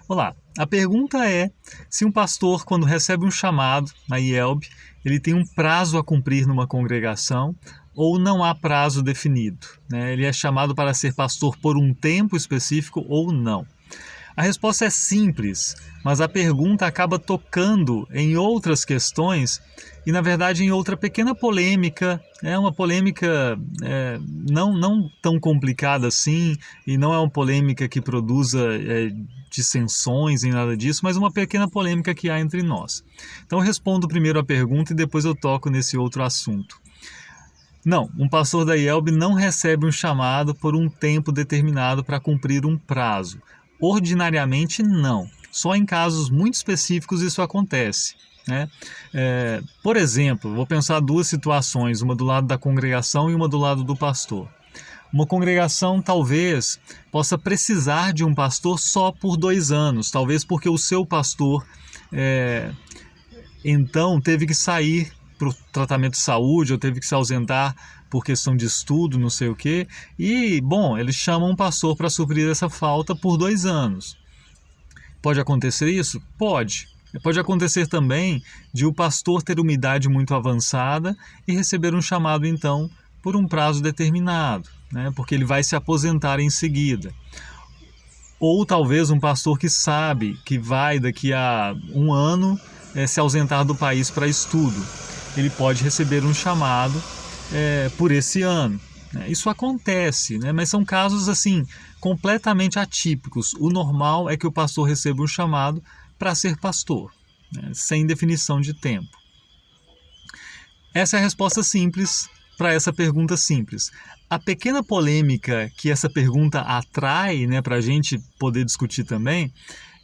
Olá, a pergunta é se um pastor, quando recebe um chamado na IELB, ele tem um prazo a cumprir numa congregação ou não há prazo definido, né? Ele é chamado para ser pastor por um tempo específico ou não. A resposta é simples, mas a pergunta acaba tocando em outras questões e, na verdade, em outra pequena polêmica. É uma polêmica não tão complicada assim e não é uma polêmica que produza dissensões nem nada disso, mas uma pequena polêmica que há entre nós. Então, eu respondo primeiro a pergunta e depois eu toco nesse outro assunto. Não, um pastor da IELB não recebe um chamado por um tempo determinado para cumprir um prazo. Ordinariamente, não. Só em casos muito específicos isso acontece, né? Por exemplo, vou pensar duas situações, uma do lado da congregação e uma do lado do pastor. Uma congregação talvez possa precisar de um pastor só por 2 anos, talvez porque o seu pastor então teve que sair para o tratamento de saúde ou teve que se ausentar por questão de estudo, não sei o quê. E, bom, eles chamam um pastor para suprir essa falta por 2 anos. Pode acontecer isso? Pode. Pode acontecer também de o pastor ter uma idade muito avançada e receber um chamado, então, por um prazo determinado, né? Porque ele vai se aposentar em seguida. Ou talvez um pastor que sabe que vai daqui a 1 ano se ausentar do país para estudo. Ele pode receber um chamado por esse ano. Isso acontece, né? Mas são casos assim completamente atípicos. O normal é que o pastor receba um chamado para ser pastor, né? Sem definição de tempo. Essa é a resposta simples para essa pergunta simples. A pequena polêmica que essa pergunta atrai, né, para a gente poder discutir também,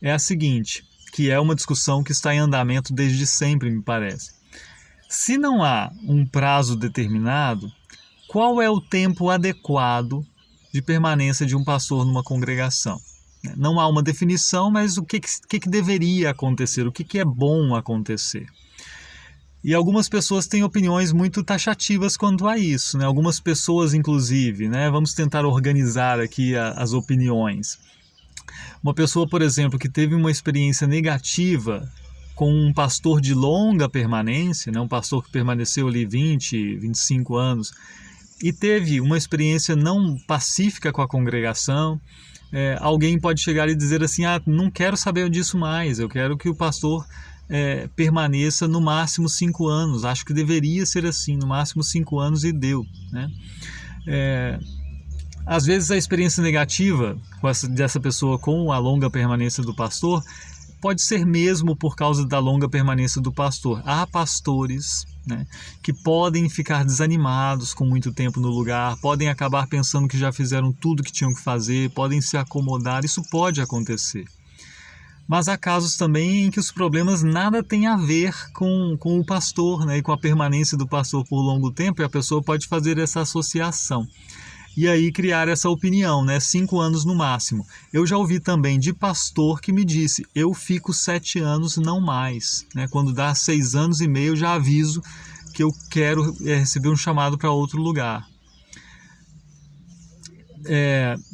é a seguinte, que é uma discussão que está em andamento desde sempre, me parece. Se não há um prazo determinado, qual é o tempo adequado de permanência de um pastor numa congregação? Não há uma definição, mas o que deveria acontecer? O que é bom acontecer? E algumas pessoas têm opiniões muito taxativas quanto a isso, né? Algumas pessoas, inclusive, né? Vamos tentar organizar aqui as opiniões. Uma pessoa, por exemplo, que teve uma experiência negativa com um pastor de longa permanência, né? Um pastor que permaneceu ali 20, 25 anos, e teve uma experiência não pacífica com a congregação, alguém pode chegar e dizer assim, não quero saber disso mais, eu quero que o pastor permaneça no máximo 5 anos, acho que deveria ser assim, no máximo 5 anos e deu, né? Às vezes a experiência negativa dessa pessoa com a longa permanência do pastor pode ser mesmo por causa da longa permanência do pastor. Há pastores, né, que podem ficar desanimados com muito tempo no lugar, podem acabar pensando que já fizeram tudo que tinham que fazer, podem se acomodar, isso pode acontecer. Mas há casos também em que os problemas nada têm a ver com o pastor, né, e com a permanência do pastor por longo tempo, e a pessoa pode fazer essa associação. E aí criar essa opinião, né? 5 anos no máximo. Eu já ouvi também de pastor que me disse, eu fico 7 anos, não mais, né? Quando dá 6 anos e meio, eu já aviso que eu quero receber um chamado para outro lugar.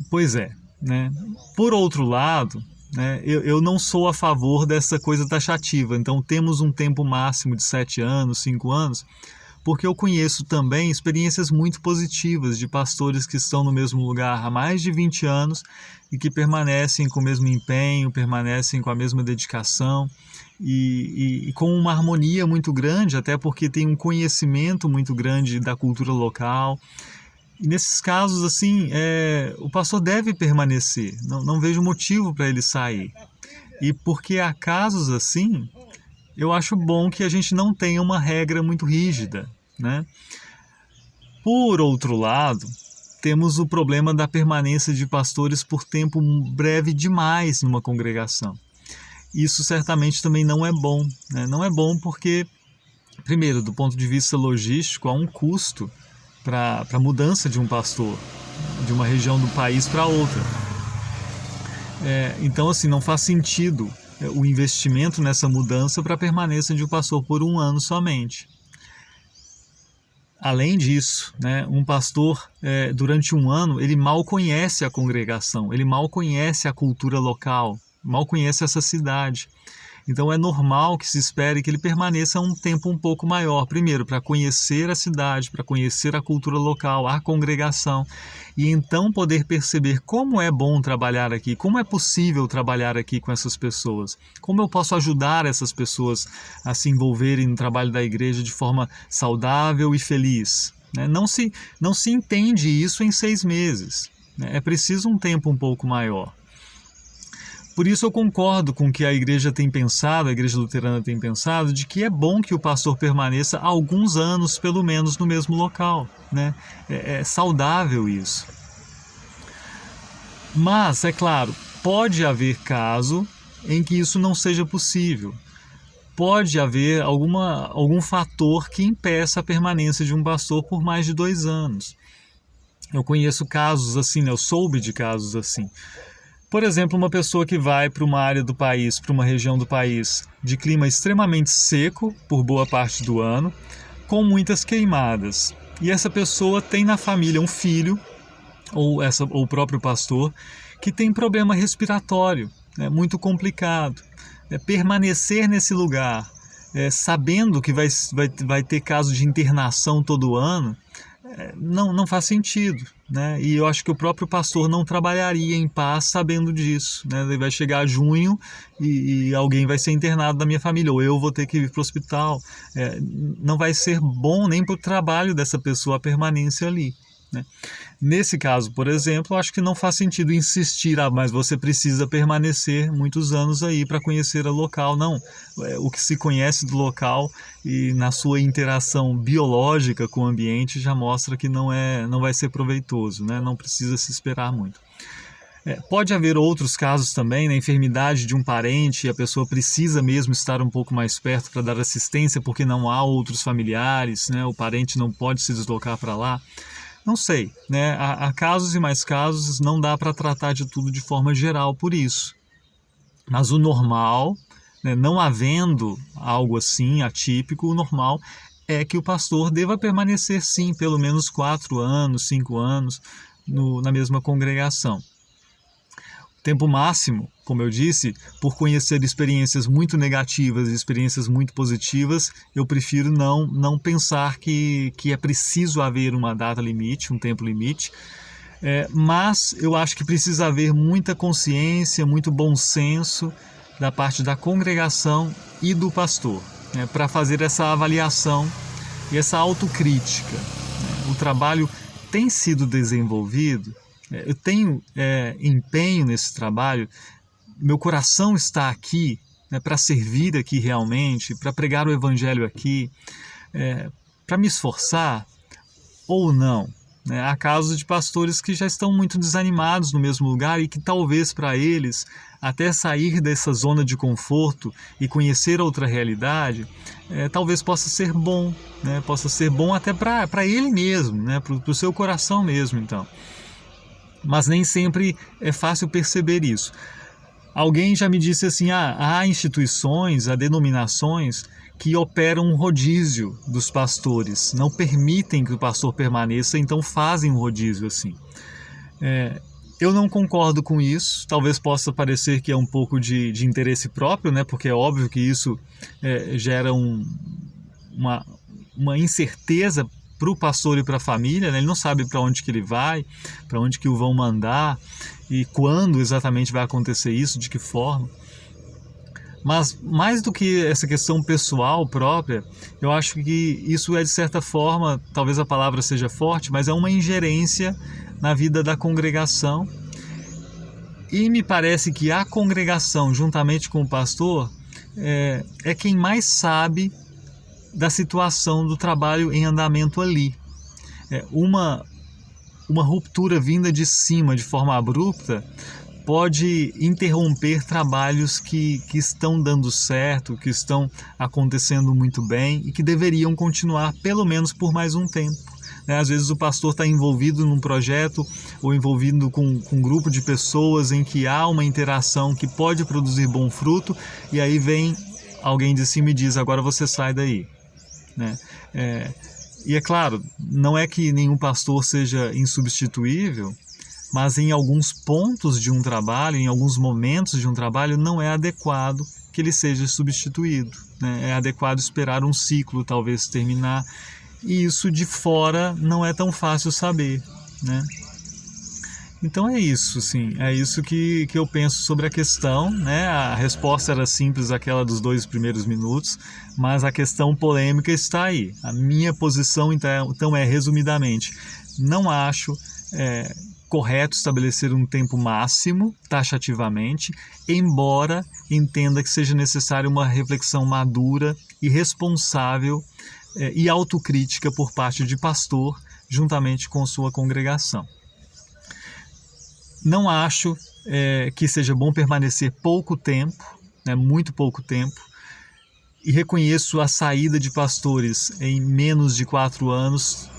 Pois é, né? Por outro lado, né, eu não sou a favor dessa coisa taxativa. Então temos um tempo máximo de 7 anos, 5 anos, porque eu conheço também experiências muito positivas de pastores que estão no mesmo lugar há mais de 20 anos e que permanecem com o mesmo empenho, permanecem com a mesma dedicação e com uma harmonia muito grande, até porque tem um conhecimento muito grande da cultura local. E nesses casos, assim, o pastor deve permanecer, não vejo motivo para ele sair. E porque há casos assim, eu acho bom que a gente não tenha uma regra muito rígida, né? Por outro lado, temos o problema da permanência de pastores por tempo breve demais numa congregação. Isso certamente também não é bom, né? Não é bom porque, primeiro, do ponto de vista logístico, há um custo para a mudança de um pastor de uma região do país para outra. Então, assim, não faz sentido o investimento nessa mudança para a permanência de um pastor por 1 ano somente. Além disso, né, um pastor, durante 1 ano, ele mal conhece a congregação, ele mal conhece a cultura local, mal conhece essa cidade. Então é normal que se espere que ele permaneça um tempo um pouco maior, primeiro para conhecer a cidade, para conhecer a cultura local, a congregação, e então poder perceber como é bom trabalhar aqui, como é possível trabalhar aqui com essas pessoas, como eu posso ajudar essas pessoas a se envolverem no trabalho da igreja de forma saudável e feliz. Não se entende isso em 6 meses, é preciso um tempo um pouco maior. Por isso eu concordo com o que a igreja tem pensado, a igreja luterana tem pensado, de que é bom que o pastor permaneça alguns anos, pelo menos, no mesmo local. É saudável isso. Mas, é claro, pode haver caso em que isso não seja possível. Pode haver algum fator que impeça a permanência de um pastor por mais de 2 anos. Eu conheço casos assim, eu soube de casos assim. Por exemplo, uma pessoa que vai para uma área do país, para uma região do país de clima extremamente seco por boa parte do ano, com muitas queimadas. E essa pessoa tem na família um filho, ou o próprio pastor, que tem problema respiratório, muito complicado. Permanecer nesse lugar, sabendo que vai ter caso de internação todo ano, não faz sentido, E eu acho que o próprio pastor não trabalharia em paz sabendo disso, Ele vai chegar junho e alguém vai ser internado da minha família, ou eu vou ter que ir para o hospital. Não vai ser bom nem para o trabalho dessa pessoa a permanência ali. Nesse caso, por exemplo, eu acho que não faz sentido insistir, mas você precisa permanecer muitos anos aí para conhecer o local. Não, o que se conhece do local e na sua interação biológica com o ambiente já mostra que não vai ser proveitoso, não precisa se esperar muito. Pode haver outros casos também, na enfermidade de um parente, e a pessoa precisa mesmo estar um pouco mais perto para dar assistência porque não há outros familiares, o parente não pode se deslocar para lá. Não sei, há casos e mais casos, não dá para tratar de tudo de forma geral por isso. Mas o normal, não havendo algo assim atípico, o normal é que o pastor deva permanecer sim, pelo menos 4 anos, 5 anos na mesma congregação. Tempo máximo, como eu disse, por conhecer experiências muito negativas e experiências muito positivas, eu prefiro não pensar que é preciso haver uma data limite, um tempo limite, mas eu acho que precisa haver muita consciência, muito bom senso da parte da congregação e do pastor, para fazer essa avaliação e essa autocrítica. O trabalho tem sido desenvolvido. Eu tenho empenho nesse trabalho, meu coração está aqui para servir aqui realmente, para pregar o evangelho aqui, para me esforçar ou não. Há casos de pastores que já estão muito desanimados no mesmo lugar e que talvez para eles, até sair dessa zona de conforto e conhecer outra realidade, talvez possa ser bom, possa ser bom até para ele mesmo, para o seu coração mesmo, então. Mas nem sempre é fácil perceber isso. Alguém já me disse assim, há instituições, há denominações que operam um rodízio dos pastores, não permitem que o pastor permaneça, então fazem um rodízio assim. Eu não concordo com isso, talvez possa parecer que é um pouco de interesse próprio, porque é óbvio que isso gera uma incerteza para o pastor e para a família, ele não sabe para onde que ele vai, para onde que o vão mandar e quando exatamente vai acontecer isso, de que forma. Mas mais do que essa questão pessoal própria, eu acho que isso é de certa forma, talvez a palavra seja forte, mas é uma ingerência na vida da congregação. E me parece que a congregação, juntamente com o pastor, é quem mais sabe da situação do trabalho em andamento ali. Uma ruptura vinda de cima de forma abrupta pode interromper trabalhos que estão dando certo, que estão acontecendo muito bem e que deveriam continuar pelo menos por mais um tempo. Às vezes o pastor está envolvido num projeto ou envolvido com um grupo de pessoas em que há uma interação que pode produzir bom fruto e aí vem alguém de cima e diz, agora você sai daí. E é claro, não é que nenhum pastor seja insubstituível, mas em alguns pontos de um trabalho, em alguns momentos de um trabalho, não é adequado que ele seja substituído, né? É adequado esperar um ciclo talvez terminar, e isso de fora não é tão fácil saber, né? Então é isso, sim, é isso que eu penso sobre a questão, né? A resposta era simples, aquela dos 2 primeiros minutos, mas a questão polêmica está aí. A minha posição, então é, resumidamente, não acho correto estabelecer um tempo máximo, taxativamente, embora entenda que seja necessária uma reflexão madura e responsável e autocrítica por parte de pastor, juntamente com sua congregação. Não acho que seja bom permanecer pouco tempo, né, muito pouco tempo, e reconheço a saída de pastores em menos de 4 anos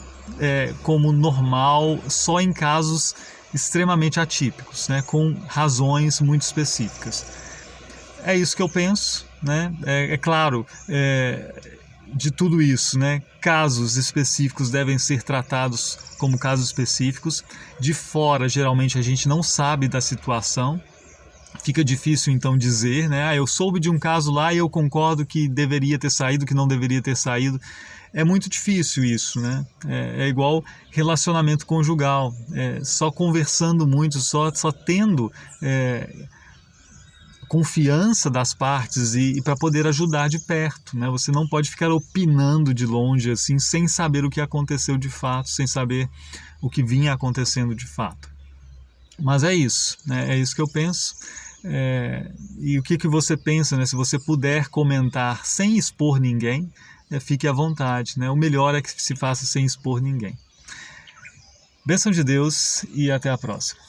como normal, só em casos extremamente atípicos, né, com razões muito específicas. É isso que eu penso, né? Claro, de tudo isso, né, casos específicos devem ser tratados como casos específicos. De fora, geralmente, a gente não sabe da situação. Fica difícil, então, dizer, né? Eu soube de um caso lá e eu concordo que deveria ter saído, que não deveria ter saído. É muito difícil isso, né? É igual relacionamento conjugal. Só conversando muito, só tendo confiança das partes e para poder ajudar de perto, né? Você não pode ficar opinando de longe assim, sem saber o que aconteceu de fato, sem saber o que vinha acontecendo de fato. Mas é isso, né? É isso que eu penso. E o que você pensa, né? Se você puder comentar sem expor ninguém, fique à vontade, né? O melhor é que se faça sem expor ninguém. Bênção de Deus e até a próxima.